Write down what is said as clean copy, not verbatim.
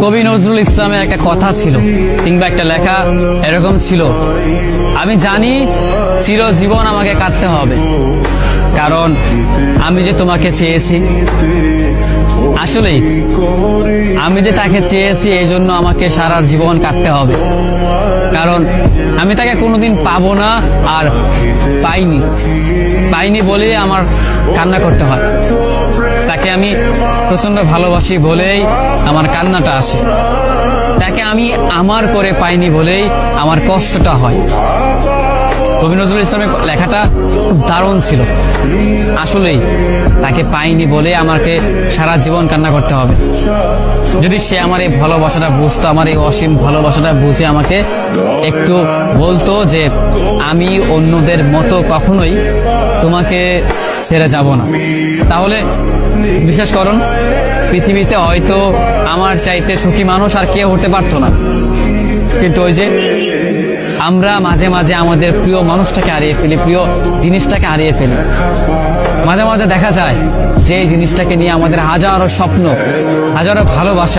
কবি নজরুল ইসলামের একটা কথা ছিল কিংবা একটা লেখা এরকম ছিল, আমি জানি চিরজীবন আমাকে কাটতে হবে, কারণ আমি যে তোমাকে চেয়েছি। আসলেই আমি যে তাকে চেয়েছি এই জন্য আমাকে সারা জীবন কাটতে হবে, কারণ আমি তাকে কোনোদিন পাবো না, আর পাইনি বলে আমার কান্না করতে হয়। তাকে আমি প্রচন্ড ভালোবাসি বলেই আমার কান্নাটা আসে, তাকে আমি আমার করে পাইনি বলেই আমার কষ্টটা হয়। কবি নজরুল ইসলামের লেখাটা খুব দারুণ ছিল। আসলেই তাকে পাইনি বলে আমাকে সারা জীবন কান্না করতে হবে। যদি সে আমার এই ভালোবাসাটা বুঝতো, আমার এই অসীম ভালোবাসাটা বুঝে আমাকে একটু বলতো যে আমি অন্যদের মতো কখনোই তোমাকে ছেড়ে যাব না, তাহলে বিশ্বাস করুন পৃথিবীতে হয়তো আমার চাইতে সুখী মানুষ আর কেউ হতে পারতো না। কিন্তু ওই যে আমরা মাঝে মাঝে আমাদের প্রিয় মানুষটাকে হারিয়ে ফেলি, প্রিয় জিনিসটাকে হারিয়ে ফেলি। মাঝে মাঝে দেখা যায় যে এই জিনিসটাকে নিয়ে আমাদের হাজারো স্বপ্ন, হাজারো ভালোবাসা